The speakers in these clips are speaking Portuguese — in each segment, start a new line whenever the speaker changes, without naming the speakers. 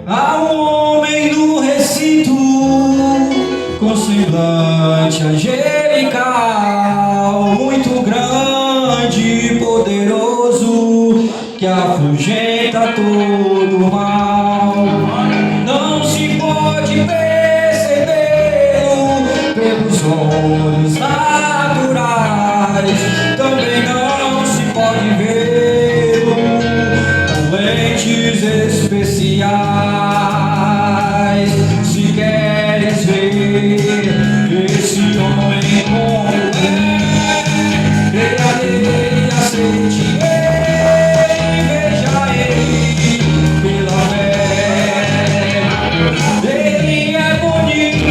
Há um homem no recinto, com semblante angelical, muito grande e poderoso, que afugenta todo o mal. Não se pode percebê-lo pelos olhos naturais, também não se pode vê-lo com lentes especiais. Se queres ver esse homem como é, creia nele, aceite ele, veja ele pela fé. Ele é bonito,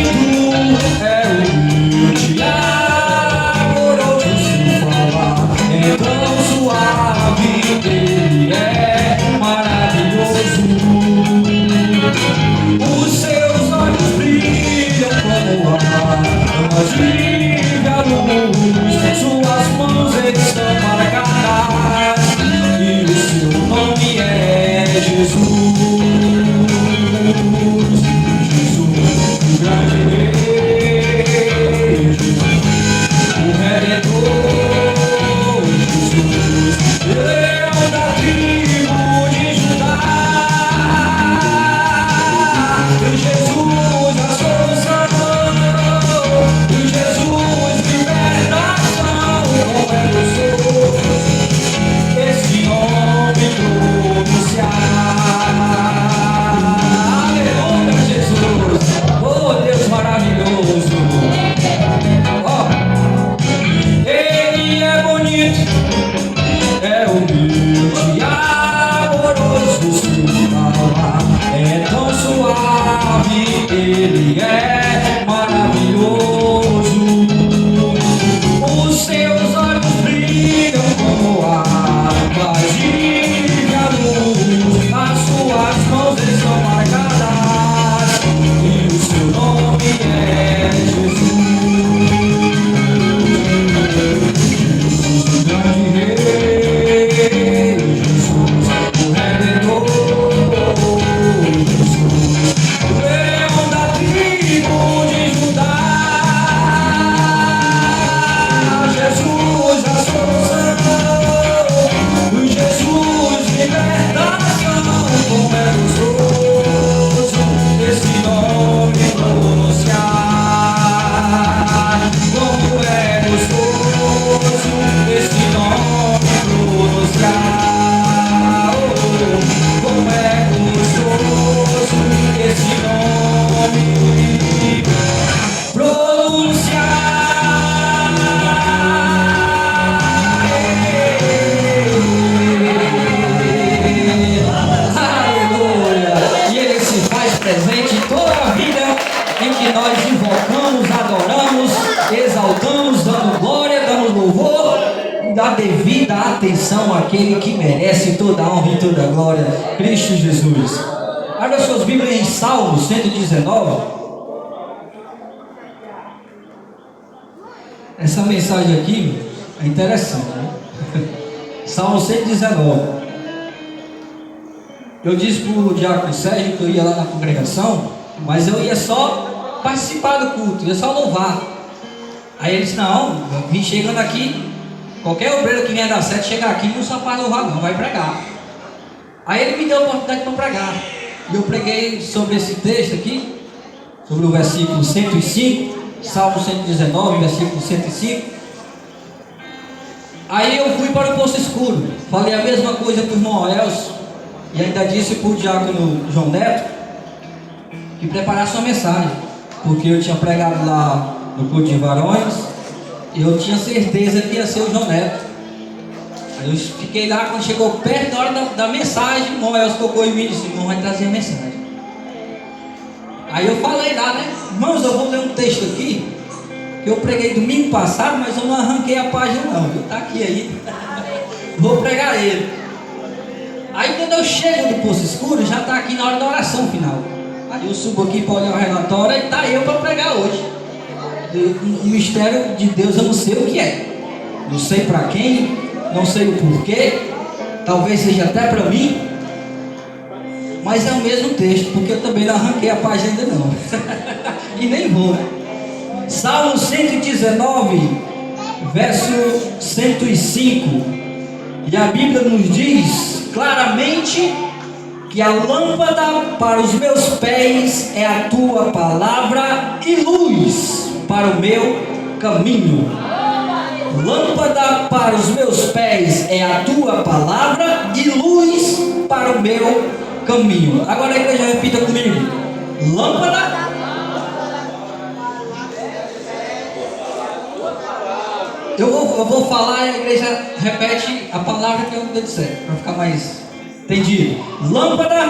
é humilde, amoroso, se falar é tão suave. Ele é maravilhoso. Os seus olhos brilham como a viva luz, suas mãos estão marcadas e o seu nome é Jesus. Jesus, o grande rei, o Redentor, Jesus, leão da tribo de Judá. Jesus, a solução, Jesus, libertação. Como é gostoso esse nome pronunciar. Aleluia, Jesus, oh Deus maravilhoso. Oh, ele é bonito, é humilde, amoroso, se fala é tão suave. Ele é maravilhoso. Os seus olhos brilham como águas de luz, as suas mãos estão marcadas e o seu nome é Jesus. Jesus, o grande rei, Jesus, o Redentor, Jesus, o leão da tribo de Judá. Jesus, a solução, Jesus, libertação. Como é gostoso esse nome pronunciar. Como é gostoso esse nome pronunciar. Oh, como é gostoso esse nome pronunciar. Aleluia! E ele se faz presente em toda a vida em que nós invocamos, adoramos, exaltamos, dando glória, dando louvor, dá devida atenção àquele que merece toda a honra e toda a glória, Cristo Jesus. Abra suas Bíblias em Salmo 119. Essa mensagem aqui é interessante, né? Salmo 119. Eu disse para o diácono Sérgio que eu ia lá na congregação, mas eu ia só participar do culto, ia só louvar. Aí ele disse: não, eu vim chegando aqui, qualquer obreiro que venha dar certo, chegar aqui não só para louvar não, vai pregar. Aí ele me deu a oportunidade para pregar. E eu preguei sobre esse texto aqui, sobre o versículo 105, Salmo 119, versículo 105. Aí eu fui para o Poço Escuro, falei a mesma coisa para o irmão Elcio, e ainda disse para o diácono João Neto que preparasse uma mensagem, porque eu tinha pregado lá no culto de varões e eu tinha certeza que ia ser o João Neto. Aí eu fiquei lá, quando chegou perto da hora da mensagem, o irmão Elcio tocou em mim e disse: irmão, vai trazer a mensagem. Aí eu falei lá, né? Irmãos, eu vou ler um texto aqui que eu preguei domingo passado, mas eu não arranquei a página não, viu? Tá aqui aí. Vou pregar ele. Aí quando eu chego do Poço Escuro, já está aqui na hora da oração final. Aí eu subo aqui para olhar o relatório e está eu para pregar hoje. O mistério de Deus eu não sei o que é. Não sei para quem, não sei o porquê. Talvez seja até para mim. mas é o mesmo texto, porque eu também não arranquei a página ainda não. E nem vou. Salmo 119, verso 105. E a Bíblia nos diz claramente que a lâmpada para os meus pés é a tua palavra e luz para o meu caminho. Lâmpada para os meus pés é a tua palavra e luz para o meu caminho. Agora a igreja repita comigo. Lâmpada. Eu vou falar e a igreja repete a palavra que eu disser, para ficar mais entendido. Lâmpada,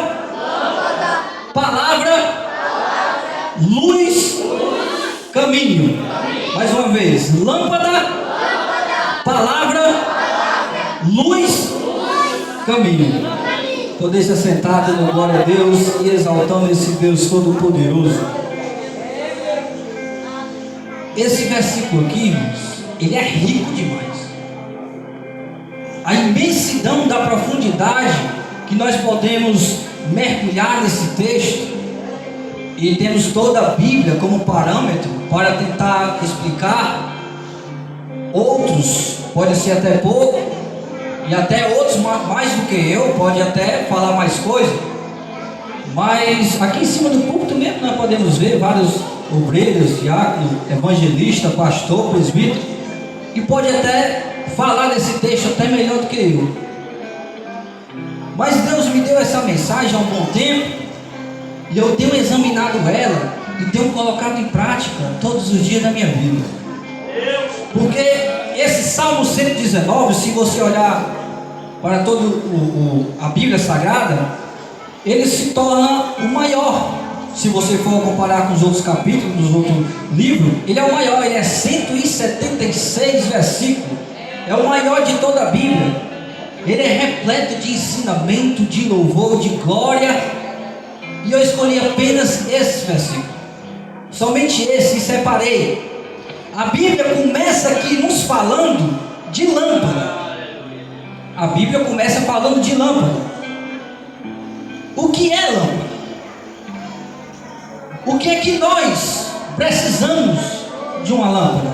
palavra, luz, caminho. Mais uma vez. Lâmpada, palavra, luz, caminho. Poder ser sentado no glória a Deus e exaltando esse Deus Todo-Poderoso. Esse versículo aqui, irmãos, ele é rico demais. A imensidão da profundidade que nós podemos mergulhar nesse texto, e temos toda a Bíblia como parâmetro para tentar explicar. Outros pode ser até pouco, e até outros mais do que eu pode até falar mais coisa, mas aqui em cima do púlpito mesmo nós podemos ver vários obreiros, diáconos, evangelista, pastor, presbítero, e pode até falar desse texto até melhor do que eu. Mas Deus me deu essa mensagem há um bom tempo, e eu tenho examinado ela e tenho colocado em prática todos os dias da minha vida. Porque esse Salmo 119, se você olhar para toda a Bíblia Sagrada, ele se torna o maior. Se você for comparar com os outros capítulos, dos outros livros, ele é o maior, ele é 176 versículos. É o maior de toda a Bíblia. Ele é repleto de ensinamento, de louvor, de glória. E eu escolhi apenas esse versículo. Somente esse, e separei. A Bíblia começa aqui nos falando de lâmpada. A Bíblia começa falando de lâmpada. O que é lâmpada? O que é que nós precisamos de uma lâmpada?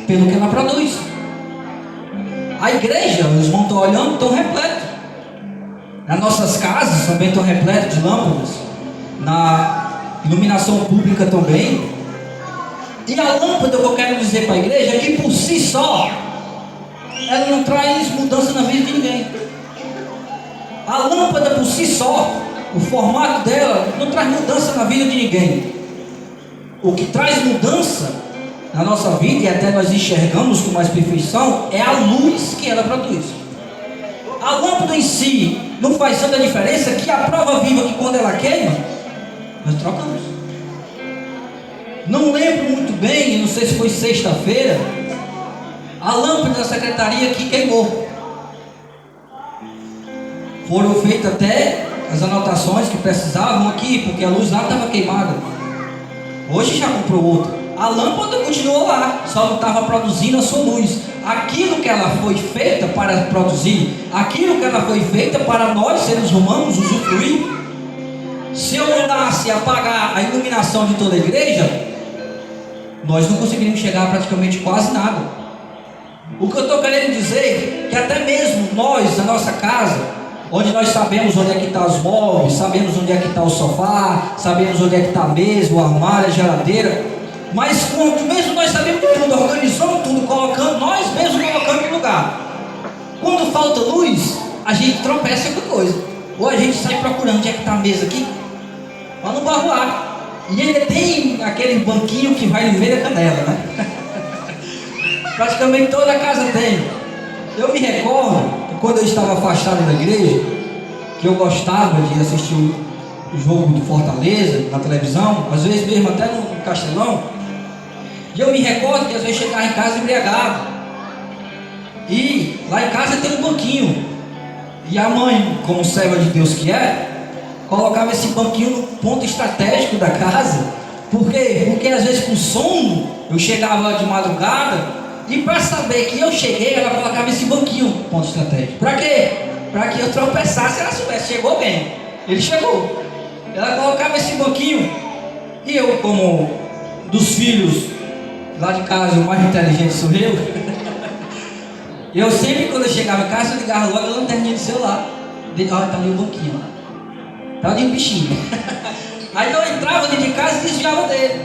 Pelo que ela produz. A igreja, os irmãos estão olhando, estão repletos. Nas nossas casas também estão repletos de lâmpadas. Na iluminação pública também. E a lâmpada que eu quero dizer para a igreja é que por si só ela não traz mudança na vida de ninguém. A lâmpada por si só, o formato dela não traz mudança na vida de ninguém. O que traz mudança na nossa vida, e até nós enxergamos com mais perfeição, é a luz que ela produz. A lâmpada em si não faz tanta diferença, que a prova viva que quando ela queima, nós trocamos. Não lembro muito bem, não sei se foi sexta-feira, a lâmpada da secretaria que queimou. Foram feitas até as anotações que precisavam aqui, porque a luz lá estava queimada. Hoje já comprou outra. A lâmpada continuou lá, só não estava produzindo a sua luz. Aquilo que ela foi feita para produzir, aquilo que ela foi feita para nós, seres humanos, usufruir. Se eu mandasse apagar a iluminação de toda a igreja, nós não conseguiríamos chegar a praticamente quase nada. O que eu estou querendo dizer é que até mesmo nós, na nossa casa, onde nós sabemos onde é que estão os móveis, sabemos onde é que está o sofá, sabemos onde é que está a mesa, o armário, a geladeira, mas quando mesmo nós sabemos tudo, organizamos tudo, colocando, nós mesmos colocamos no lugar. Quando falta luz, a gente tropeça em alguma coisa, ou a gente sai procurando onde é que está a mesa aqui, para não barroar. E ainda tem aquele banquinho que vai no meio da canela, né? Praticamente toda a casa tem. Eu me recordo que quando eu estava afastado da igreja, que eu gostava de assistir o jogo do Fortaleza na televisão, às vezes mesmo até no Castelão, e eu me recordo que às vezes chegava em casa embriagado, e lá em casa tem um banquinho, e a mãe, como serva de Deus que é, colocava esse banquinho no ponto estratégico da casa. Por quê? Porque às vezes com sono eu chegava de madrugada, e para saber que eu cheguei, ela colocava esse banquinho no ponto estratégico. Para quê? Para que eu tropeçasse e ela soubesse, chegou bem. Ele chegou. Ela colocava esse banquinho. E eu, como dos filhos lá de casa, o mais inteligente sou eu. Eu sempre, quando eu chegava em casa, eu ligava logo a lanterninha do celular. Olha, tá ali o banquinho. Tá ali o bichinho. Aí eu entrava dentro de casa e desviava dele.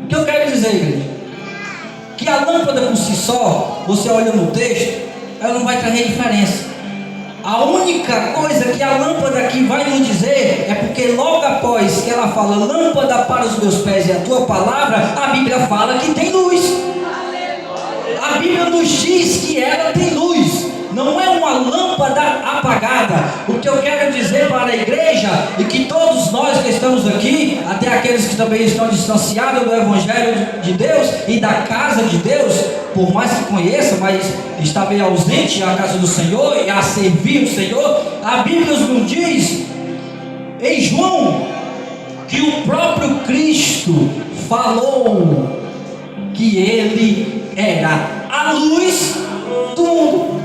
O que eu quero dizer, igreja? Que a lâmpada por si só, você olha no texto, ela não vai trazer diferença. A única coisa que a lâmpada aqui vai nos dizer é porque logo após que ela fala lâmpada para os meus pés e a tua palavra, a Bíblia fala que tem luz. A Bíblia nos diz que ela tem luz. Não é uma lâmpada apagada. O que eu quero dizer para a igreja e que todos nós que estamos aqui, até aqueles que também estão distanciados do Evangelho de Deus e da casa de Deus, por mais que conheça, mas está bem ausente à casa do Senhor e a servir o Senhor, a Bíblia nos diz em João que o próprio Cristo falou que ele era a luz do mundo.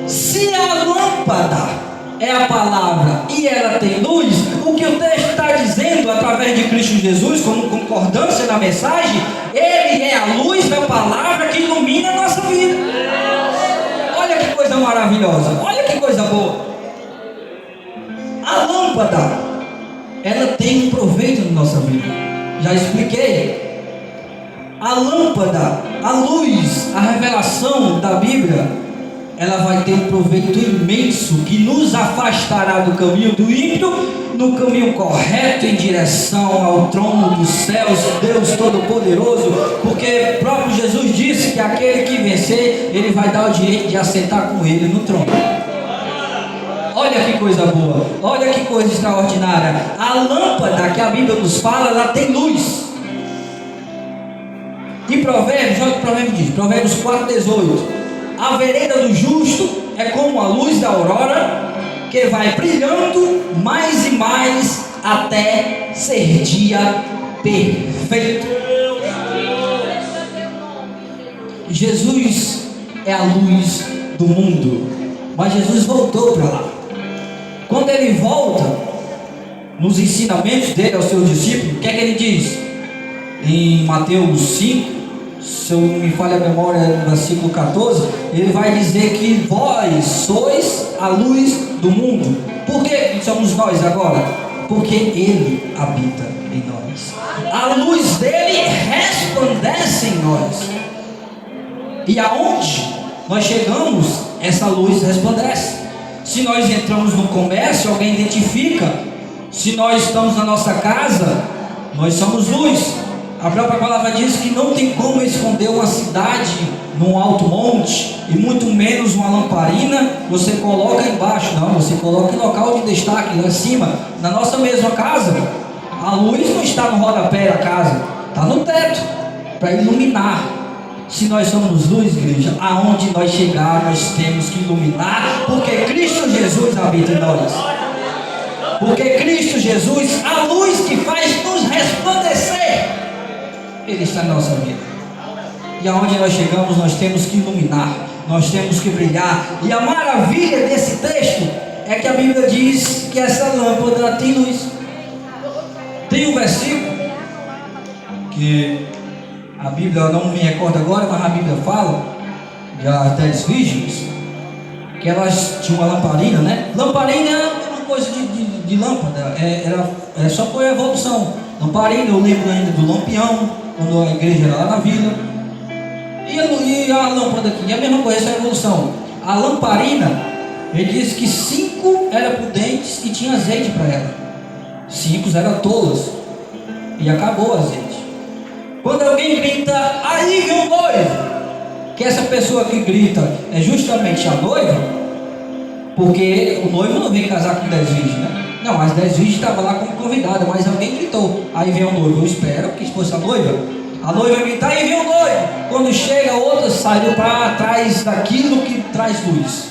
Se a lâmpada é a palavra e ela tem luz, o que o texto está dizendo através de Cristo Jesus, como concordância na mensagem, ele é a luz da palavra que ilumina a nossa vida. Olha que coisa maravilhosa, olha que coisa boa. A lâmpada, ela tem um proveito na nossa vida. Já expliquei. A lâmpada, a luz, a revelação da Bíblia, ela vai ter um proveito imenso que nos afastará do caminho do ímpio, no caminho correto em direção ao trono dos céus, Deus Todo-Poderoso, porque o próprio Jesus disse que aquele que vencer, ele vai dar o direito de assentar com ele no trono. Olha que coisa boa, olha que coisa extraordinária. A lâmpada que a Bíblia nos fala, ela tem luz. E Provérbios, olha o que o Provérbio diz, Provérbios 4,18: a vereda do justo é como a luz da aurora, que vai brilhando mais e mais até ser dia perfeito. Jesus é a luz do mundo, mas Jesus voltou para lá. Quando ele volta, nos ensinamentos dele aos seus discípulos, o que é que ele diz? Em Mateus 5, se eu não me falha a memória, no versículo 14, ele vai dizer que vós sois a luz do mundo. Por que somos nós agora? Porque ele habita em nós. A luz dele resplandece em nós. E aonde nós chegamos, essa luz resplandece. Se nós entramos no comércio, alguém identifica. Se nós estamos na nossa casa, nós somos luz. A própria palavra diz que não tem como esconder uma cidade num alto monte, e muito menos uma lamparina você coloca embaixo, não, você coloca em local de destaque, lá em cima. Na nossa mesma casa, a luz não está no rodapé da casa, está no teto, para iluminar. Se nós somos luz, igreja, aonde nós chegar, nós temos que iluminar, porque Cristo Jesus habita em nós. Porque Cristo Jesus, a luz que faz nos resplandecer, ele está na nossa vida. E aonde nós chegamos, nós temos que iluminar, nós temos que brilhar. E a maravilha desse texto é que a Bíblia diz que essa lâmpada tem luz. Tem um versículo que a Bíblia, não me recordo agora, mas a Bíblia fala das 10 virgens, que elas tinham uma lamparina, né? Lamparina é uma coisa de lâmpada, só foi a evolução. Lamparina, eu lembro ainda do lampião, quando a igreja era lá na vila. E a lâmpada aqui, é a mesma coisa, essa é a evolução. A lamparina, ele disse que 5 eram prudentes e tinha azeite para ela. 5 eram tolas e acabou o azeite. Quando alguém grita, aí vem o noivo, que essa pessoa que grita é justamente a noiva, porque o noivo não vem casar com 10 virgens, né? Não, as 10 virgens estavam lá como convidada, mas alguém gritou, aí vem o noivo. Eu espero que fosse a noiva grita, aí vem o noivo. Quando chega, outra saiu para trás daquilo que traz luz,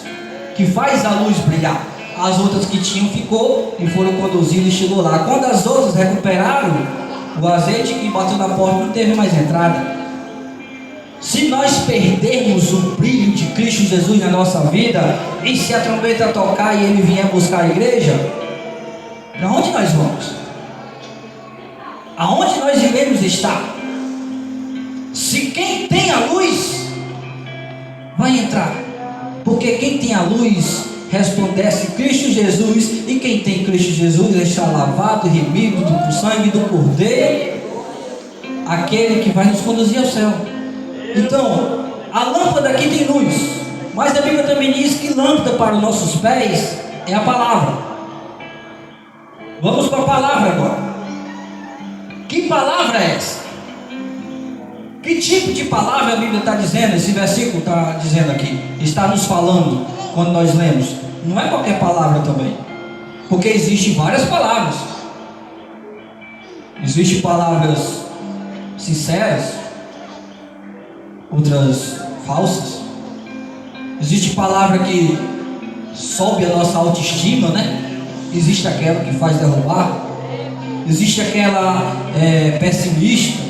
que faz a luz brilhar. As outras que tinham ficou e foram conduzidas e chegou lá. Quando as outras recuperaram o azeite, que bateu na porta, não teve mais entrada. Se nós perdermos o brilho de Cristo Jesus na nossa vida, e se a trombeta tocar e Ele vier buscar a igreja, para onde nós vamos? Aonde nós iremos estar? Se quem tem a luz vai entrar, porque quem tem a luz resplandece Cristo Jesus, e quem tem Cristo Jesus está lavado e remido do sangue do Cordeiro, aquele que vai nos conduzir ao céu. Então, a lâmpada aqui tem luz, mas a Bíblia também diz que lâmpada para os nossos pés é a palavra. Vamos para a palavra agora. Que palavra é essa? Que tipo de palavra a Bíblia está dizendo? Esse versículo está dizendo aqui, está nos falando quando nós lemos. Não é qualquer palavra também, porque existem várias palavras. Existem palavras sinceras, outras falsas. Existe palavra que sobe a nossa autoestima, né? Existe aquela que faz derrubar. Existe aquela pessimista.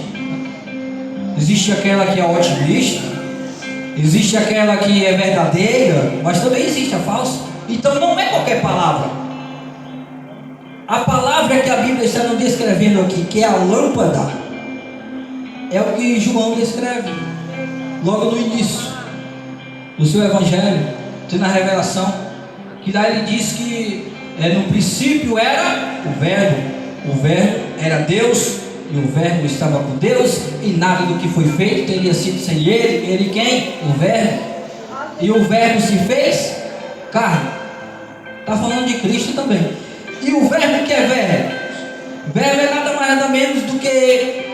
Existe aquela que é otimista. Existe aquela que é verdadeira, mas também existe a falsa. Então não é qualquer palavra. A palavra que a Bíblia está nos descrevendo aqui, que é a lâmpada, é o que João descreve logo no início do seu evangelho, na revelação, que lá ele diz que no princípio era o verbo era Deus, e o verbo estava com Deus, e nada do que foi feito teria sido sem ele quem? O verbo. E o verbo se fez carne. Está falando de Cristo também. E o verbo que é verbo é nada mais nada menos do que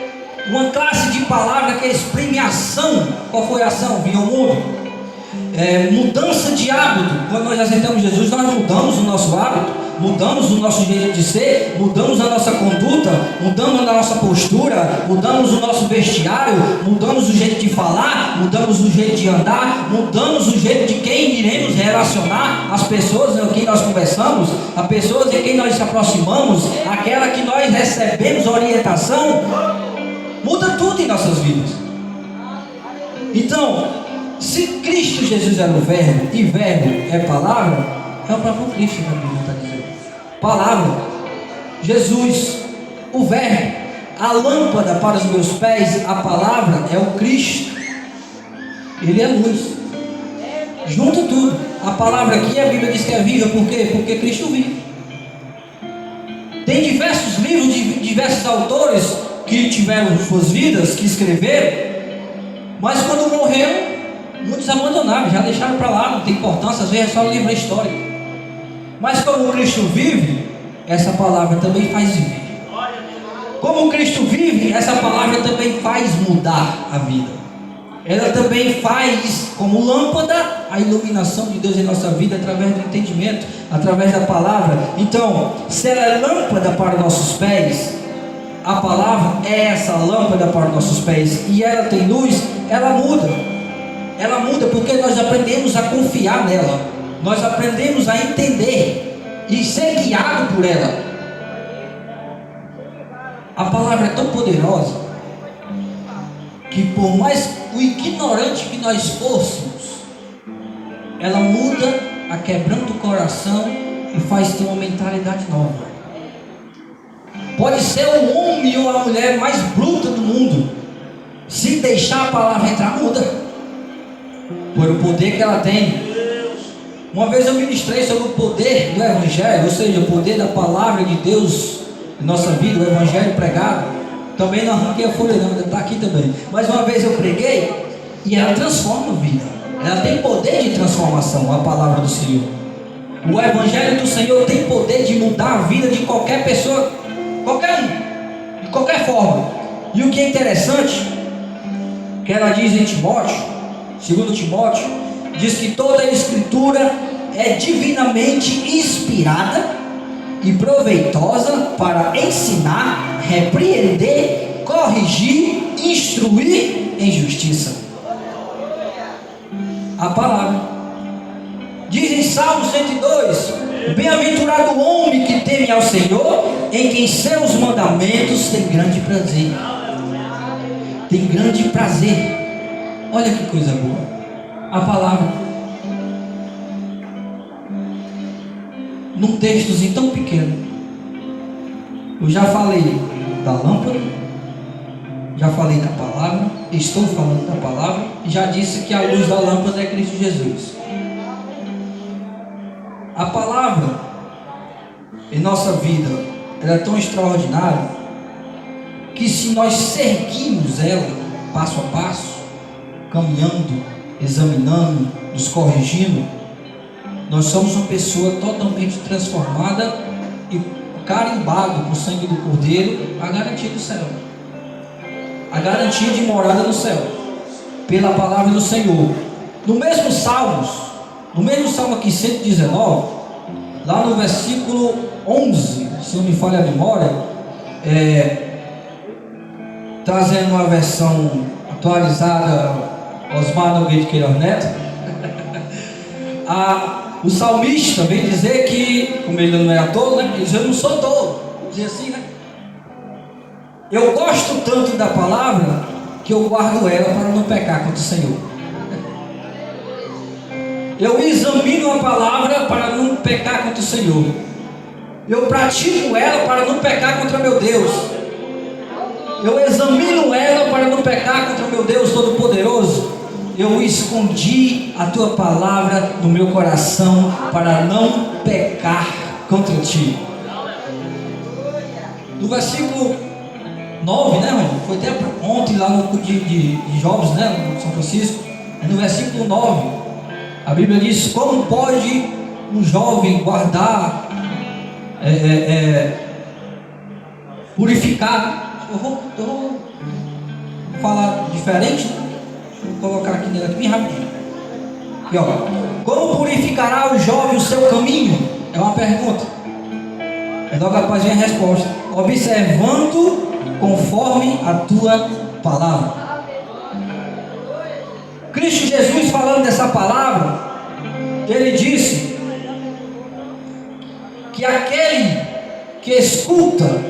uma classe de palavra que exprime ação. Qual foi a ação? Vinha ao mundo. Mudança de hábito. Quando nós aceitamos Jesus, nós mudamos o nosso hábito, mudamos o nosso jeito de ser, mudamos a nossa conduta, mudamos a nossa postura, mudamos o nosso vestiário, mudamos o jeito de falar, mudamos o jeito de andar, mudamos o jeito de quem iremos relacionar, as pessoas com quem nós conversamos, as pessoas em quem nós nos aproximamos, aquela que nós recebemos orientação. Muda tudo em nossas vidas. Então, se Cristo Jesus era o verbo, e verbo é palavra, é o próprio Cristo que a Bíblia está dizendo. Palavra, Jesus, o verbo, a lâmpada para os meus pés, a palavra é o Cristo. Ele é luz. Junta tudo. A palavra aqui, a Bíblia diz que é viva, por quê? Porque Cristo vive. Tem diversos livros de diversos autores que tiveram suas vidas, que escreveram, mas quando morreram, muitos abandonaram, já deixaram para lá, não tem importância, às vezes é só o livro da história. Mas como Cristo vive, essa palavra também faz viver. Como Cristo vive, essa palavra também faz mudar a vida. Ela também faz, como lâmpada, a iluminação de Deus em nossa vida, através do entendimento, através da palavra. Então, se ela é lâmpada para os nossos pés, a palavra é essa lâmpada para os nossos pés, e ela tem luz, ela muda. Ela muda porque nós aprendemos a confiar nela, nós aprendemos a entender e ser guiado por ela. A palavra é tão poderosa que, por mais o ignorante que nós fôssemos, ela muda a quebrando o coração e faz ter uma mentalidade nova. Pode ser o homem ou a mulher mais bruta do mundo, se deixar a palavra entrar, muda, por o poder que ela tem. Uma vez eu ministrei sobre o poder do Evangelho, ou seja, o poder da palavra de Deus em nossa vida, o Evangelho pregado. Também não arranquei a folha não, está aqui também. Mas uma vez eu preguei e ela transforma a vida. Ela tem poder de transformação, a palavra do Senhor. O Evangelho do Senhor tem poder de mudar a vida de qualquer pessoa, qualquer um, de qualquer forma. E o que é interessante, que ela diz em Timóteo, 2 Timóteo, diz que toda a Escritura é divinamente inspirada e proveitosa para ensinar, repreender, corrigir, instruir em justiça. A palavra diz em Salmo 102: bem-aventurado o homem que teme ao Senhor, em quem seus mandamentos tem grande prazer. Tem grande prazer. Olha que coisa boa. A palavra. Num textozinho tão pequeno. Eu já falei da lâmpada, já falei da palavra, estou falando da palavra, e já disse que a luz da lâmpada é Cristo Jesus. A palavra em nossa vida, ela é tão extraordinária, que se nós seguirmos ela, passo a passo, caminhando, examinando, nos corrigindo, nós somos uma pessoa totalmente transformada e carimbado com o sangue do Cordeiro, a garantia do céu, a garantia de morada no céu, pela palavra do Senhor. No mesmo Salmo aqui, 119, lá no versículo 11, se não me falha a memória, trazendo uma versão atualizada, Osmar Nogueira de Queiroz Neto, o salmista vem dizer que, como ele não era tolo, né? Ele diz: eu não sou tolo, dizia assim, né? Eu gosto tanto da palavra que eu guardo ela para não pecar contra o Senhor. Eu examino a palavra para não pecar contra o Senhor. Eu pratico ela para não pecar contra meu Deus. Eu examino ela para não pecar contra meu Deus Todo-Poderoso. Eu escondi a tua palavra no meu coração para não pecar contra ti. No versículo 9, né, mãe? Foi até ontem lá no culto de jovens, né, no São Francisco. No versículo 9, a Bíblia diz: como pode um jovem guardar, purificar? Eu vou falar diferente, né? Vou colocar aqui nele bem rapidinho. E ó, como purificará o jovem o seu caminho? É uma pergunta. E logo após vem a resposta: observando conforme a tua palavra. Cristo Jesus, falando dessa palavra, ele disse que aquele que escuta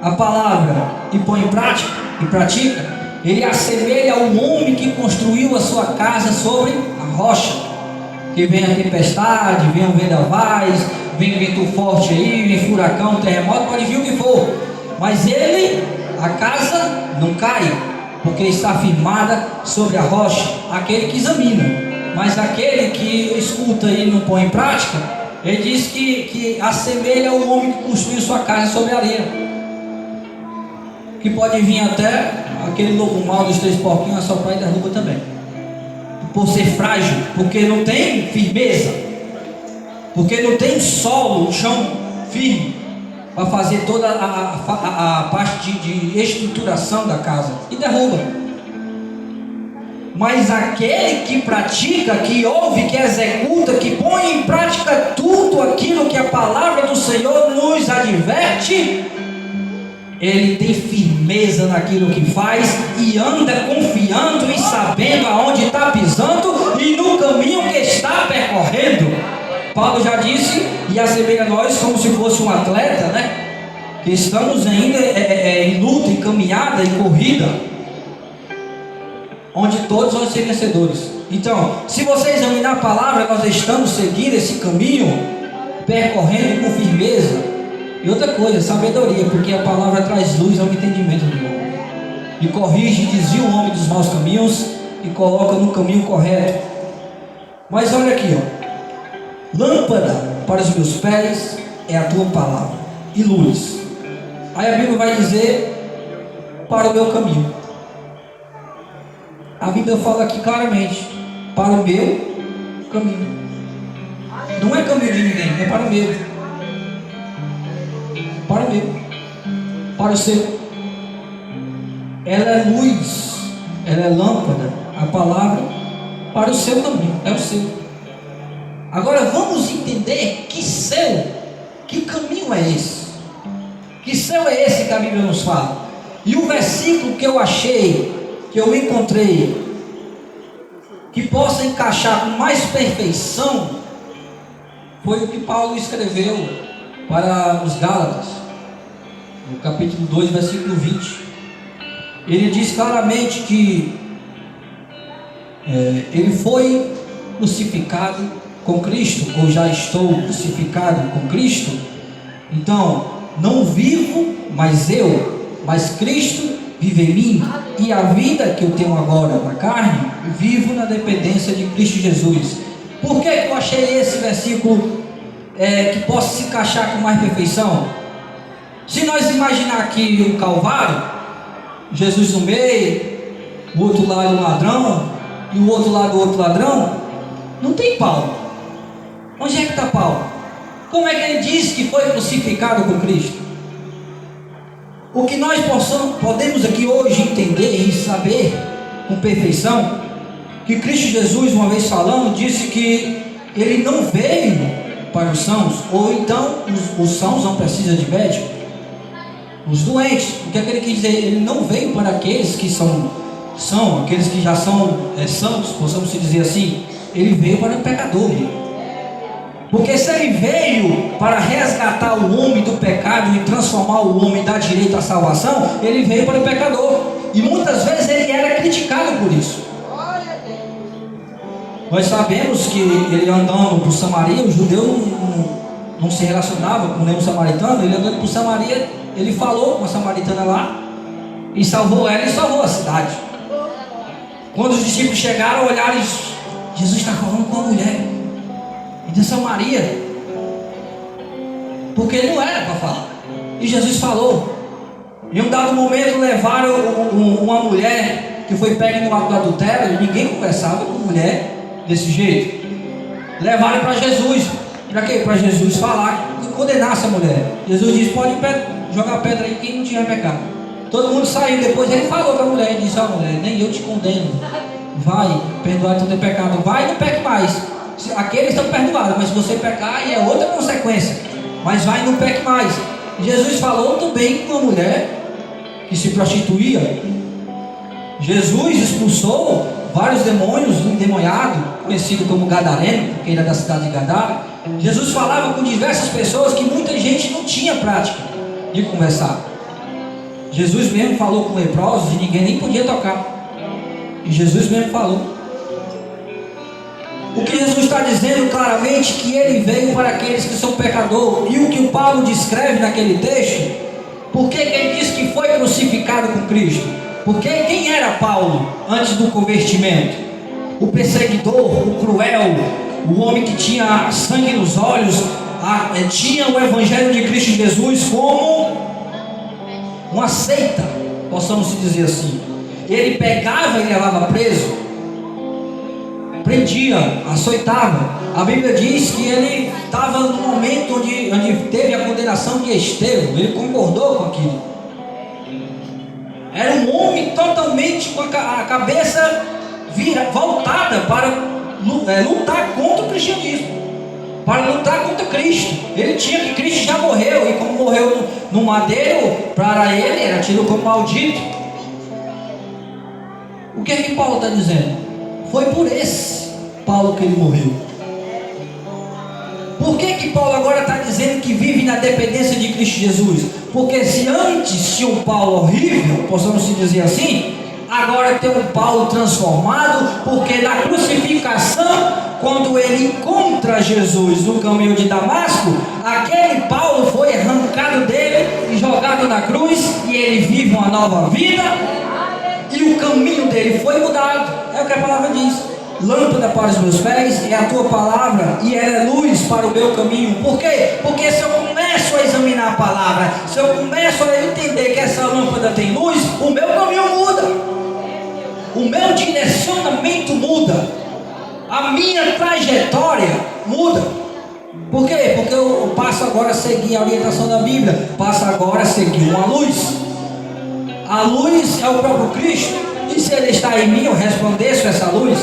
a palavra e põe em prática e pratica, ele assemelha ao homem que construiu a sua casa sobre a rocha. Que vem a tempestade, vem o vendavais, vem vento forte aí, vem furacão, terremoto, pode vir o que for, mas a casa não cai, porque está firmada sobre a rocha. Aquele que examina, mas aquele que escuta e não põe em prática, ele diz que assemelha ao homem que construiu sua casa sobre a areia, que pode vir até aquele lobo mau dos 3 porquinhos assoprar e derruba também, por ser frágil, porque não tem firmeza, porque não tem solo, chão firme para fazer toda a parte de estruturação da casa, e derruba. Mas aquele que pratica, que ouve, que executa, que põe em prática tudo aquilo que a palavra do Senhor nos adverte, ele tem firmeza naquilo que faz e anda confiando e sabendo aonde está pisando e no caminho que está percorrendo. Paulo já disse e assemelha a nós como se fosse um atleta, né? Que estamos ainda em luta, em caminhada, em corrida, onde todos vão ser vencedores. Então, se você examinar a palavra, nós estamos seguindo esse caminho, percorrendo com firmeza. E outra coisa, sabedoria, porque a palavra traz luz ao entendimento do homem, e corrige e desvia o homem dos maus caminhos e coloca no caminho correto. Mas olha aqui, ó: lâmpada para os meus pés é a tua palavra, e luz. Aí a Bíblia vai dizer: para o meu caminho. A Bíblia fala aqui claramente: para o meu caminho. Não é caminho de ninguém, é para o meu. Para o meu, para o seu. Ela é luz, ela é lâmpada, a palavra, para o seu caminho, é o seu. Agora vamos entender que céu, que caminho é esse? Que céu é esse que a Bíblia nos fala? E o versículo que eu achei, que eu encontrei, que possa encaixar com mais perfeição, foi o que Paulo escreveu para os Gálatas, no capítulo 2, versículo 20. Ele diz claramente que ele foi crucificado com Cristo, ou já estou crucificado com Cristo. Então, não vivo mais eu, mas Cristo vive em mim, e a vida que eu tenho agora na carne, vivo na dependência de Cristo Jesus. Por que eu achei esse versículo que possa se encaixar com mais perfeição? Se nós imaginar aqui o Calvário, Jesus no meio, o outro lado o ladrão, e o outro lado o outro ladrão, não tem Paulo. Onde é que está Paulo? Como é que ele diz que foi crucificado com Cristo? O que nós podemos aqui hoje entender e saber com perfeição, que Cristo Jesus, uma vez falando, disse que ele não veio para os sãos, ou então os sãos não precisam de médico, os doentes. O que é que ele quis dizer? Ele não veio para aqueles que são aqueles que já são sãos, possamos dizer assim. Ele veio para o pecador. Porque se ele veio para resgatar o homem do pecado e transformar o homem, dar direito à salvação, ele veio para o pecador. E muitas vezes ele era criticado por isso. Nós sabemos que ele andando por Samaria, o judeu não se relacionava com nenhum samaritano. Ele andando por Samaria, ele falou com a samaritana lá, e salvou ela e salvou a cidade. Quando os discípulos chegaram, olharam e Jesus está falando com a mulher de Samaria, porque ele não era para falar. E Jesus falou. Em um dado momento levaram uma mulher que foi pega no ato do adultério, e ninguém conversava com mulher desse jeito. Levaram para Jesus. Para quê? Para Jesus falar e condenar essa mulher. Jesus disse: pode jogar pedra aí quem não tiver pecado. Todo mundo saiu. Depois ele falou para a mulher, ele disse: ó, mulher, nem eu te condeno, vai, perdoar teu pecado, vai e não peque mais. Aqueles estão perdoados, mas se você pecar, aí é outra consequência. Mas vai e não peque mais. Jesus falou também com uma mulher que se prostituía. Jesus expulsou vários demônios, um endemoniado, conhecido como Gadareno, porque ele era da cidade de Gadara. Jesus falava com diversas pessoas que muita gente não tinha prática de conversar. Jesus mesmo falou com leprosos e ninguém nem podia tocar. E Jesus mesmo falou. O que Jesus está dizendo claramente, que ele veio para aqueles que são pecadores. E o que o Paulo descreve naquele texto, por que ele diz que foi crucificado com Cristo? Porque quem era Paulo antes do convertimento? O perseguidor, o cruel, o homem que tinha sangue nos olhos, tinha o Evangelho de Cristo Jesus como uma seita, possamos dizer assim. Ele pegava e levava preso, prendia, açoitava. A Bíblia diz que ele estava no momento onde teve a condenação de Estevão. Ele concordou com aquilo. Era um homem totalmente com a cabeça voltada para lutar contra o cristianismo, para lutar contra Cristo. Ele tinha que Cristo já morreu, e como morreu no madeiro, para ele era tido como maldito. O que é que Paulo está dizendo? Foi por esse Paulo que ele morreu. Por que Paulo agora está dizendo que vive na dependência de Cristo Jesus? Porque se antes tinha um Paulo horrível, possamos dizer assim, agora tem um Paulo transformado, porque na crucificação, quando ele encontra Jesus no caminho de Damasco, aquele Paulo foi arrancado dele e jogado na cruz, e ele vive uma nova vida, e o caminho dele foi mudado. É o que a palavra diz: lâmpada para os meus pés é a tua palavra, e ela é luz para o meu caminho. Por quê? Porque se eu começo a examinar a palavra, se eu começo a entender que essa lâmpada tem luz, o meu caminho muda, o meu direcionamento muda, a minha trajetória muda. Por quê? Porque eu passo agora a seguir a orientação da Bíblia, passo agora a seguir uma luz. A luz é o próprio Cristo, e se Ele está em mim, eu resplandeço essa luz.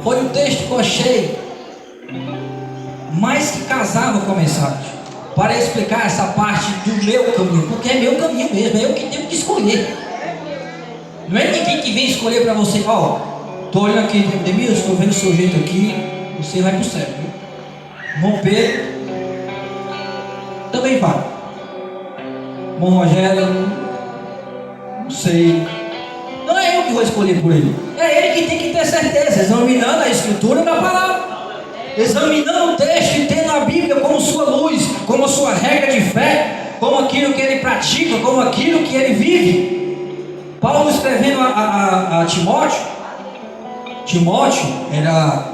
Foi um texto que eu achei mais que casava com a mensagem, para explicar essa parte do meu caminho, porque é meu caminho mesmo, é eu que tenho que escolher. Não é ninguém que vem escolher para você: ó, estou olhando aqui, Demilson, estou vendo o seu jeito aqui, você vai para o céu, viu? Irmão Pedro também vai. Irmão Rogério, não sei. Não é eu que vou escolher por ele. É ele que tem que ter certeza, examinando a escritura da palavra, examinando o texto e tendo a Bíblia como sua luz, como sua regra de fé, como aquilo que ele pratica, como aquilo que ele vive. Paulo escrevendo a Timóteo, Timóteo era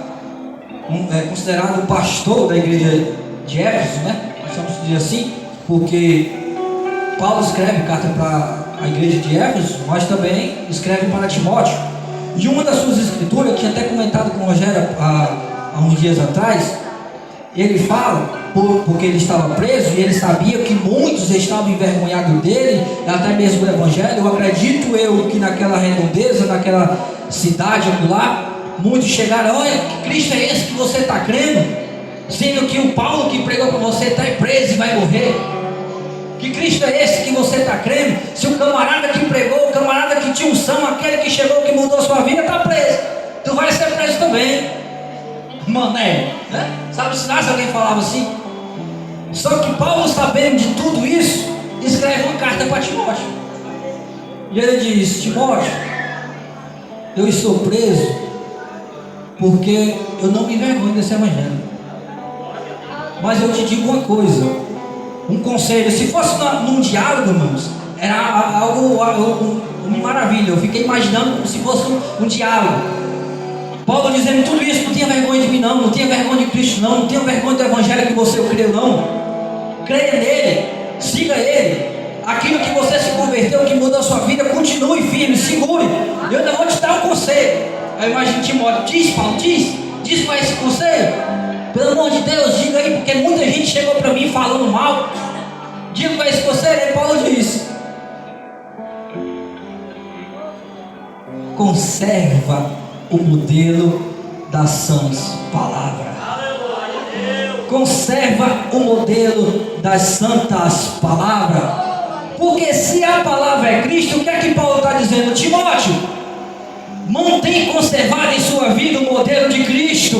considerado o pastor da igreja de Éfeso, né? Nós vamos dizer assim, porque Paulo escreve carta para a igreja de Éfeso, mas também escreve para Timóteo. E uma das suas escrituras, eu tinha até comentado com o Rogério há uns dias atrás, ele fala, porque ele estava preso e ele sabia que muitos estavam envergonhados dele, até mesmo do evangelho. Eu acredito que naquela redondeza, naquela cidade acolá, muitos chegaram: olha, que Cristo é esse que você está crendo? Sendo que o Paulo que pregou para você está preso e vai morrer. Que Cristo é esse que você está crendo? Se o camarada que pregou, o camarada que tinha unção, aquele que chegou, que mudou a sua vida, está preso, tu vai ser preso também, mané, né? Sabe se alguém falava assim? Só que Paulo, sabendo de tudo isso, escreve uma carta para Timóteo, e ele diz: Timóteo, eu estou preso porque eu não me envergonho desse evangelho, mas eu te digo uma coisa, um conselho. Se fosse num diálogo, irmãos, era algo uma maravilha. Eu fiquei imaginando como se fosse um diálogo. Paulo dizendo tudo isso: não tenha vergonha de mim não tenha vergonha de Cristo não tenha vergonha do evangelho que você creu não. Creia nele, siga ele. Aquilo que você se converteu, que mudou a sua vida, continue firme, segure. Eu ainda vou te dar um conselho. Aí imagina Timóteo: diz, Paulo, diz qual é esse conselho? Pelo amor de Deus, diga aí, porque muita gente chegou para mim falando mal. Diga qual é esse conselho. Aí Paulo diz: conserva o modelo das sãs palavras. Conserva o modelo das santas palavras. Porque se a palavra é Cristo, o que é que Paulo está dizendo? Timóteo, mantém conservado em sua vida o modelo de Cristo.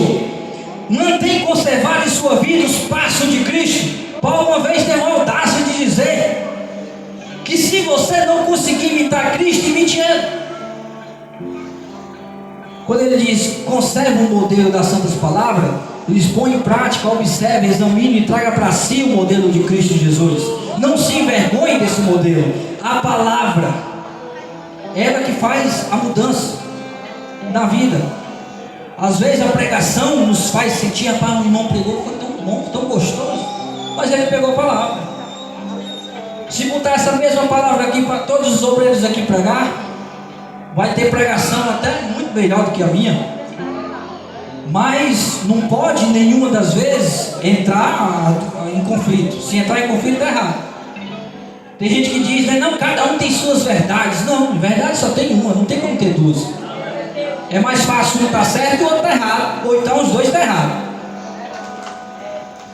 Mantém conservado em sua vida os passos de Cristo. Paulo uma vez teve a audácia de dizer que se você não conseguir imitar Cristo, imite Ele. Quando ele diz conserva o modelo das santas palavras, ele põe em prática, observe, examine e traga para si o modelo de Cristo Jesus. Não se envergonhe desse modelo. A palavra, ela que faz a mudança na vida. Às vezes a pregação nos faz sentir: rapaz, o irmão pregou, foi tão bom, tão gostoso, mas ele pegou a palavra. Se botar essa mesma palavra aqui para todos os obreiros aqui pregar, vai ter pregação até muito melhor do que a minha, mas não pode nenhuma das vezes entrar em conflito. Se entrar em conflito, está errado. Tem gente que diz, né, não, cada um tem suas verdades. Não, verdade só tem uma, não tem como ter duas. É mais fácil um estar certo e o outro está errado, ou então os dois estão errados.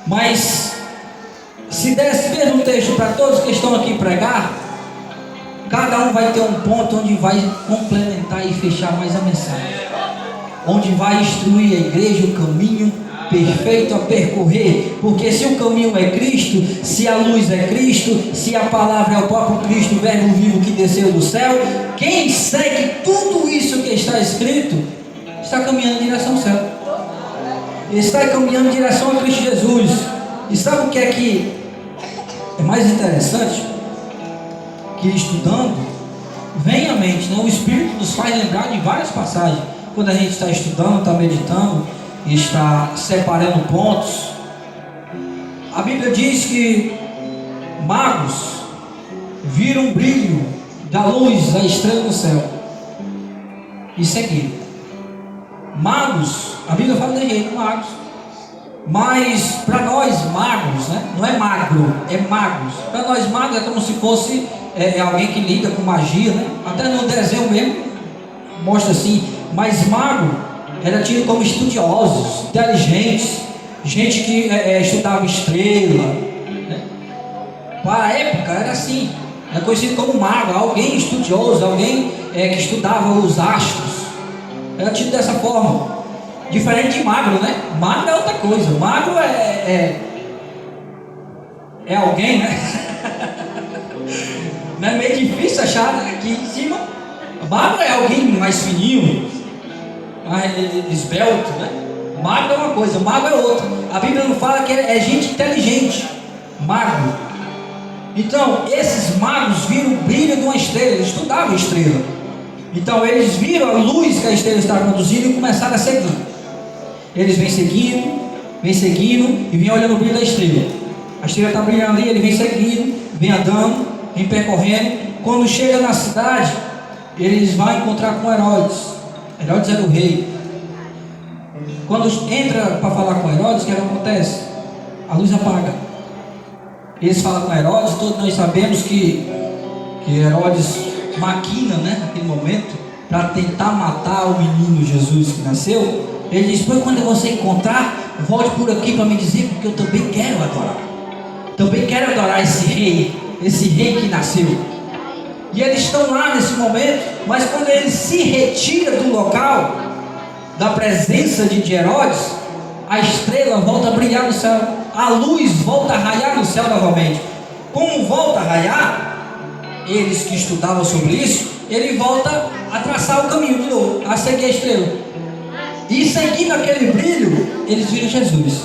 Mas se der esse mesmo texto para todos que estão aqui pregar, cada um vai ter um ponto onde vai complementar e fechar mais a mensagem, onde vai instruir a igreja o caminho perfeito a percorrer. Porque se o caminho é Cristo, se a luz é Cristo, se a palavra é o próprio Cristo, o verbo vivo que desceu do céu, quem segue tudo isso que está escrito está caminhando em direção ao céu, está caminhando em direção a Cristo Jesus. E sabe o que é mais interessante? Que estudando vem à mente, né? O Espírito nos faz lembrar de várias passagens. Quando a gente está estudando, está meditando, está separando pontos, a Bíblia diz que magos viram um brilho da luz da estrela no céu e seguiram. Magos, a Bíblia fala de jeito, magos, mas para nós magos, né? Não é magro, é magos. Para nós magos é como se fosse alguém que lida com magia, né? Até no desenho mesmo mostra assim. Mas mago era tido como estudiosos, inteligentes, gente que estudava estrela, né? Para a época era assim, é conhecido como mago, alguém estudioso, alguém que estudava os astros, era tido dessa forma. Diferente de magro, né? Magro é outra coisa, magro é alguém, né? Não é meio difícil achar aqui em cima, Magro é alguém mais fininho, mais esbelto, né? Magro é uma coisa, magro é outra. A Bíblia não fala que é gente inteligente, magro. Então, esses magos viram o brilho de uma estrela, eles estudavam a estrela. Então, eles viram a luz que a estrela estava produzindo e começaram a seguir. Eles vêm seguindo e vêm olhando o brilho da estrela. A estrela está brilhando ali, ele vem seguindo, vem andando, vem percorrendo. Quando chega na cidade, eles vão encontrar com Herodes. Herodes era o rei. Quando entra para falar com Herodes, o que acontece? A luz apaga. Eles falam com Herodes, todos nós sabemos que Herodes maquina, né, naquele momento, para tentar matar o menino Jesus que nasceu. Ele diz: pois quando você encontrar, volte por aqui para me dizer, porque eu também quero adorar. Também quero adorar esse rei que nasceu. E eles estão lá nesse momento, mas quando ele se retira do local, da presença de Herodes, a estrela volta a brilhar no céu, a luz volta a raiar no céu novamente. Como volta a raiar, eles que estudavam sobre isso, ele volta a traçar o caminho de novo, a seguir a estrela. E seguindo aquele brilho, eles viram Jesus.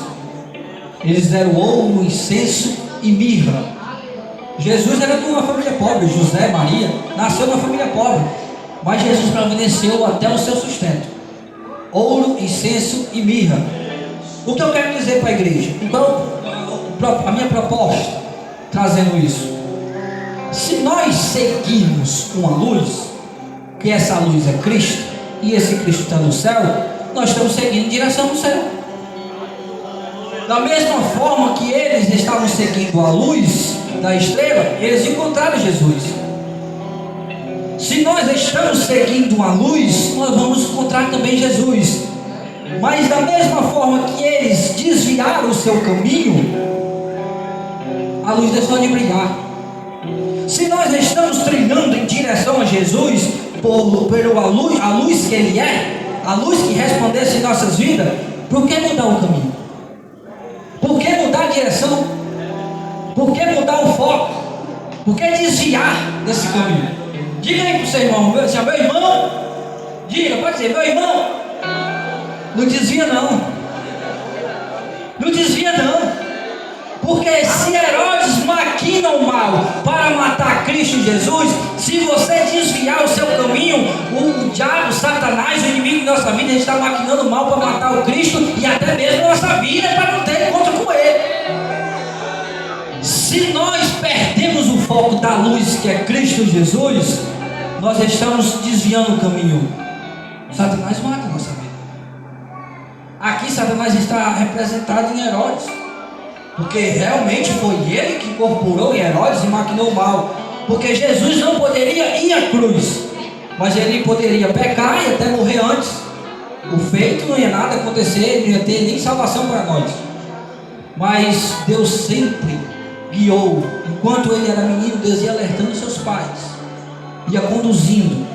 Eles deram ouro, incenso e mirra. Jesus era de uma família pobre, José, Maria, nasceu numa família pobre, mas Jesus providenciou até o seu sustento: ouro, incenso e mirra. O que eu quero dizer para a igreja? Então, a minha proposta, trazendo isso: se nós seguirmos uma luz, que essa luz é Cristo, e esse Cristo está no céu, nós estamos seguindo em direção ao céu. Da mesma forma que eles estavam seguindo a luz da estrela, eles encontraram Jesus. Se nós estamos seguindo a luz, nós vamos encontrar também Jesus. Mas da mesma forma que eles desviaram o seu caminho, a luz deixou de brilhar. Se nós estamos trilhando em direção a Jesus, a luz que Ele é, a luz que resplandece em nossas vidas, por que mudar o caminho? Por que mudar a direção? Por que mudar o foco? Por que desviar desse caminho? Diga aí para o seu irmão, meu irmão, diga, pode dizer, meu irmão, não desvia não. Não desvia não. Porque se Herodes maquina o mal para matar Cristo Jesus, se você desviar o seu caminho, o diabo, Satanás, o inimigo de nossa vida, está maquinando mal para matar o Cristo e até mesmo a nossa vida, para não ter encontro com Ele. Se nós perdemos o foco da luz que é Cristo Jesus, nós estamos desviando o caminho. Satanás mata a nossa vida. Aqui Satanás está representado em Herodes, porque realmente foi ele que incorporou em Herodes e maquinou o mal. Porque Jesus não poderia ir à cruz, mas ele poderia pecar e até morrer antes. O feito não ia nada acontecer, não ia ter nem salvação para nós. Mas Deus sempre guiou. Enquanto ele era menino, Deus ia alertando seus pais, ia conduzindo.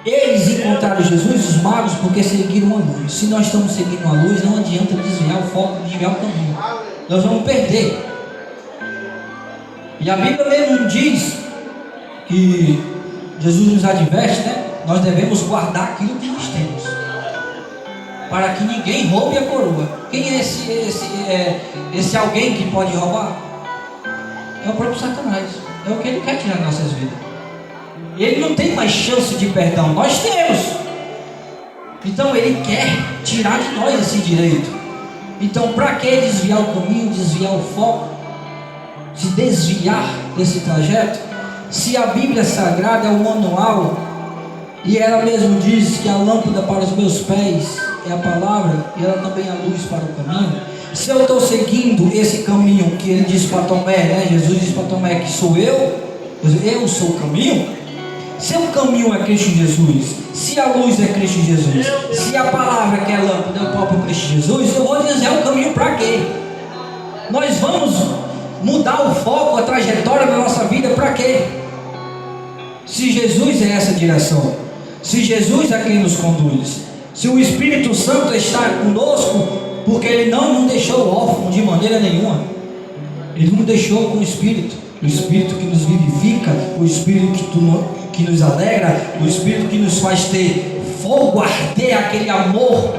Eles encontraram Jesus, os magos, porque seguiram a luz. Se nós estamos seguindo a luz, não adianta desviar o foco, desviar o caminho. Nós vamos perder. E a Bíblia mesmo diz que Jesus nos adverte, né? Nós devemos guardar aquilo que nós temos, para que ninguém roube a coroa. Quem é esse alguém que pode roubar? É o próprio Satanás. É o que ele quer tirar das nossas vidas. Ele não tem mais chance de perdão, nós temos. Então ele quer tirar de nós esse direito. Então para que desviar o caminho, desviar o foco, se desviar desse trajeto? Se a Bíblia Sagrada é o manual, e ela mesmo diz que a lâmpada para os meus pés é a palavra, e ela também é a luz para o caminho. Se eu estou seguindo esse caminho que ele disse para Tomé, né? Jesus disse para Tomé que sou eu sou o caminho. Se o caminho é Cristo Jesus, se a luz é Cristo Jesus, se a palavra que é lâmpada é o próprio Cristo Jesus, eu vou dizer o caminho para quê? Nós vamos mudar o foco, a trajetória da nossa vida para quê? Se Jesus é essa direção, se Jesus é quem nos conduz, se o Espírito Santo está conosco, porque Ele não nos deixou órfãos de maneira nenhuma, Ele nos deixou com o Espírito que nos vivifica, o Espírito que nos alegra, o Espírito que nos faz ter fogo, arder, aquele amor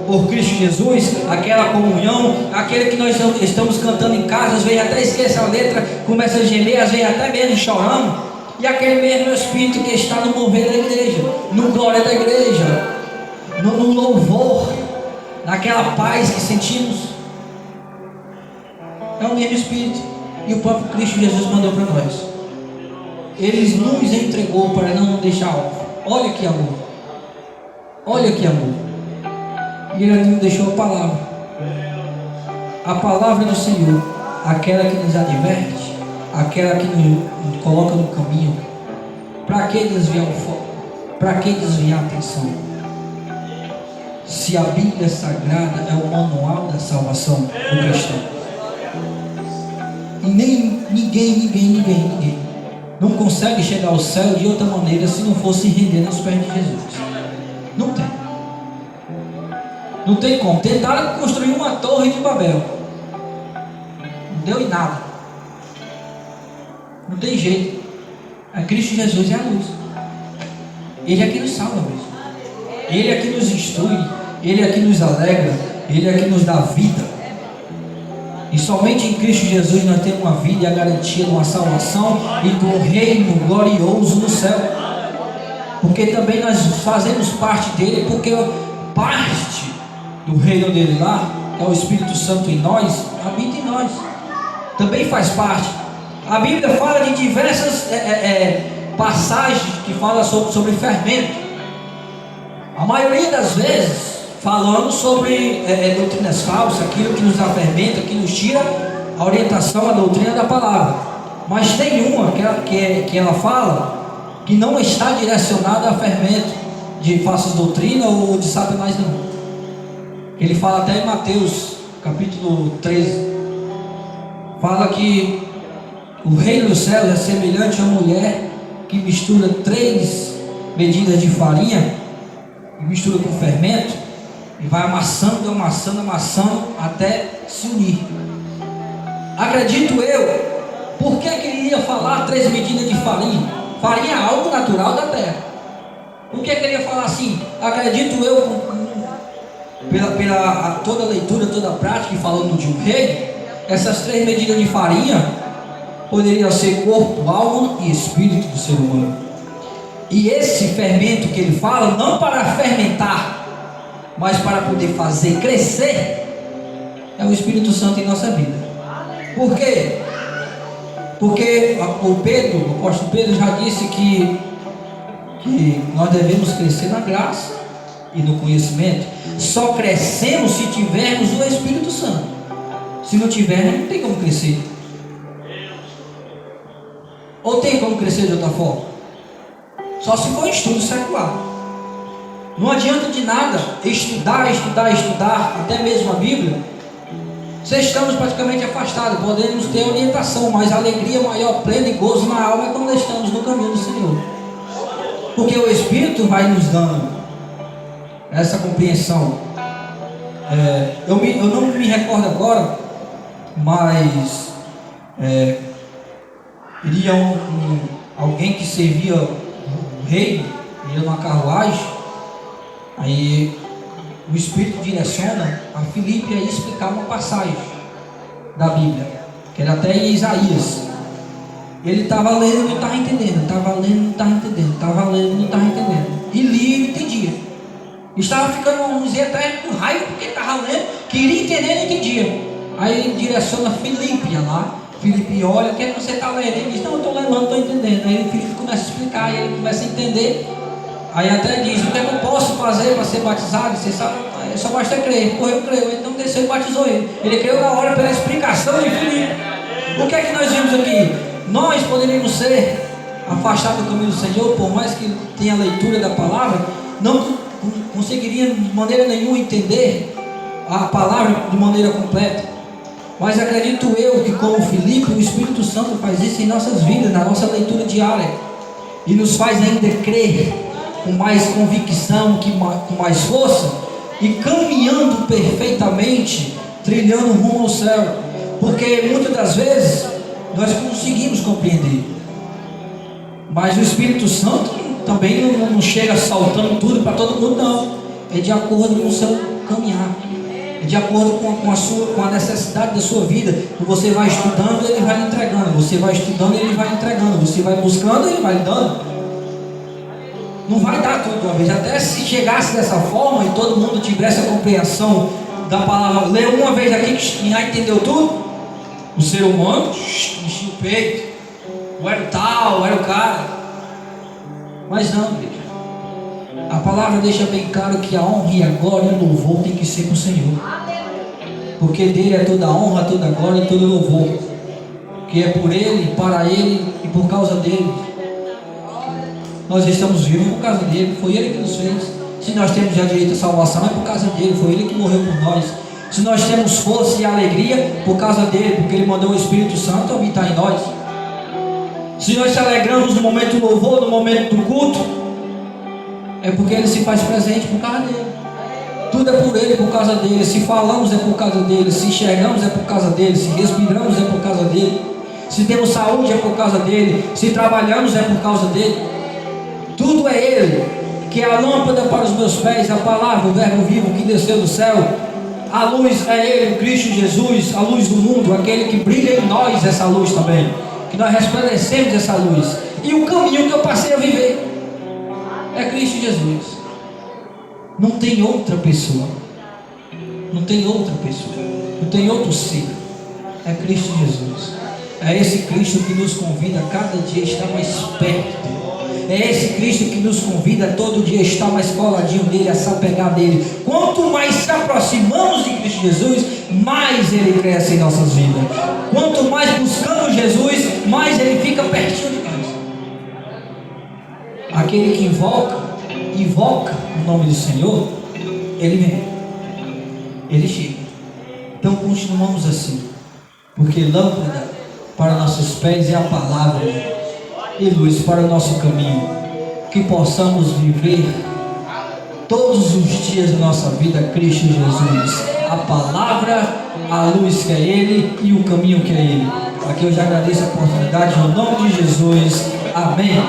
por Cristo Jesus, aquela comunhão, aquele que nós estamos cantando em casa, às vezes até esquece a letra, começa a gemer, às vezes até mesmo chorando, e aquele mesmo Espírito que está no mover da igreja, no glória da igreja, no louvor, naquela paz que sentimos, é o mesmo Espírito, e o próprio Cristo Jesus mandou para nós. Ele nos entregou para não deixar órfão. Olha que amor, olha que amor. E Ele nos deixou a palavra do Senhor, aquela que nos adverte, aquela que nos coloca no caminho. Para que desviar o foco? Para que desviar a atenção? Se a Bíblia Sagrada é o manual da salvação do cristão, e ninguém não consegue chegar ao céu de outra maneira se não for se render nos pés de Jesus. Não tem. Não tem como. Tentaram construir uma torre de Babel, não deu em nada. Não tem jeito. A Cristo Jesus é a luz. Ele é que nos salva mesmo. Ele é que nos instrui. Ele é que nos alegra. Ele é que nos dá vida. E somente em Cristo Jesus nós temos uma vida e a garantia de uma salvação e de um reino glorioso no céu. Porque também nós fazemos parte dele, porque parte do reino dele lá, que é o Espírito Santo em nós, habita em nós, também faz parte. A Bíblia fala de diversas passagens que falam sobre fermento, a maioria das vezes falando sobre doutrinas falsas, aquilo que nos dá fermento, que nos tira a orientação, a doutrina da palavra. Mas tem uma que ela fala que não está direcionada a fermento de falsas doutrinas ou de Satanás, não. Ele fala até em Mateus capítulo 13, fala que o reino dos céus é semelhante a uma mulher que mistura 3 medidas de farinha e mistura com fermento e vai amassando até se unir. Acredito eu, por que ele ia falar 3 medidas de farinha? Farinha é algo natural da terra. Por que ele ia falar assim? Acredito eu, pela toda a leitura, toda a prática, falando de um rei, essas 3 medidas de farinha poderiam ser corpo, alma e espírito do ser humano. E esse fermento que ele fala, não para fermentar, mas para poder fazer crescer, é o Espírito Santo em nossa vida. Por quê? Porque o apóstolo Pedro já disse que nós devemos crescer na graça e no conhecimento. Só crescemos se tivermos o Espírito Santo. Se não tivermos, não tem como crescer. Ou tem como crescer de outra forma? Só se for estudo secular. Não adianta de nada estudar, até mesmo a Bíblia, se estamos praticamente afastados. Podemos ter orientação, mas a alegria maior, plena e gozo na alma é quando estamos no caminho do Senhor. Porque o Espírito vai nos dando essa compreensão. Eu não me recordo agora, mas iria alguém que servia o rei, ia numa carruagem. Aí o Espírito direciona a Filipe a explicar uma passagem da Bíblia, que era até em Isaías. Ele estava lendo e não estava entendendo, estava lendo e não estava entendendo, estava lendo e não estava entendendo, e lia e não entendia. Estava ficando, vamos dizer, até com raiva, porque estava lendo, queria entender e não entendia. Aí ele direciona Filipe lá. Filipe olha, o que é que você está lendo? Ele diz, não, eu estou lendo, não estou entendendo. Aí o Filipe começa a explicar, e ele começa a entender. Aí até diz, o que é que eu posso fazer para ser batizado? Você sabe, só basta crer. Pô, eu creio. Então desceu e batizou ele. Ele creu na hora pela explicação de Filipe. O que é que nós vimos aqui? Nós poderíamos ser afastados do caminho do Senhor, por mais que tenha a leitura da palavra, não conseguiria de maneira nenhuma entender a palavra de maneira completa. Mas acredito eu que, como Filipe, o Espírito Santo faz isso em nossas vidas, na nossa leitura diária, e nos faz ainda crer com mais convicção, com mais força, e caminhando perfeitamente, trilhando rumo ao céu. Porque muitas das vezes nós conseguimos compreender, Mas o Espírito Santo também não chega saltando tudo para todo mundo, não. É de acordo com o seu caminhar, é de acordo com a necessidade da sua vida. Você vai estudando, ele vai lhe entregando. Você vai estudando, ele vai lhe entregando. Você vai buscando, ele vai lhe dando. Não vai dar tudo de uma vez. Até se chegasse dessa forma e todo mundo tivesse a compreensão da palavra, leu uma vez aqui que já entendeu tudo, o ser humano enchia o peito, ou era o tal, ou era o cara. Mas não, igreja. A palavra deixa bem claro que a honra e a glória e o louvor tem que ser com o Senhor, porque dele é toda a honra, toda a glória e todo o louvor, que é por ele, para ele e por causa dele. Nós estamos vivos por causa dele, foi ele que nos fez. Se nós temos já direito à salvação, é por causa dele, foi ele que morreu por nós. Se nós temos força e alegria, por causa dele, porque ele mandou o Espírito Santo habitar em nós. Se nós se alegramos no momento do louvor, no momento do culto, é porque ele se faz presente por causa dele. Tudo é por ele, por causa dele. Se falamos é por causa dele, se enxergamos é por causa dele, se respiramos é por causa dele, se temos saúde é por causa dele, se trabalhamos é por causa dele. Tudo é ele, que é a lâmpada para os meus pés, a palavra, o verbo vivo que desceu do céu. A luz é ele, Cristo Jesus, a luz do mundo, aquele que brilha em nós essa luz também, que nós resplandecemos essa luz. E o caminho que eu passei a viver é Cristo Jesus. Não tem outra pessoa, não tem outra pessoa, não tem outro ser, é Cristo Jesus. É esse Cristo que nos convida a cada dia estar mais perto dele. É esse Cristo que nos convida todo dia a estar mais coladinho nele, a se apegar dele. Quanto mais se aproximamos de Cristo Jesus, mais ele cresce em nossas vidas. Quanto mais buscamos Jesus, mais ele fica pertinho de nós. Aquele que invoca o nome do Senhor, ele vem, ele chega. Então continuamos assim, porque lâmpada para nossos pés é a palavra e luz para o nosso caminho. Que possamos viver todos os dias da nossa vida Cristo Jesus, a palavra, a luz que é ele e o caminho que é ele. Aqui eu já agradeço a oportunidade, no nome de Jesus, amém.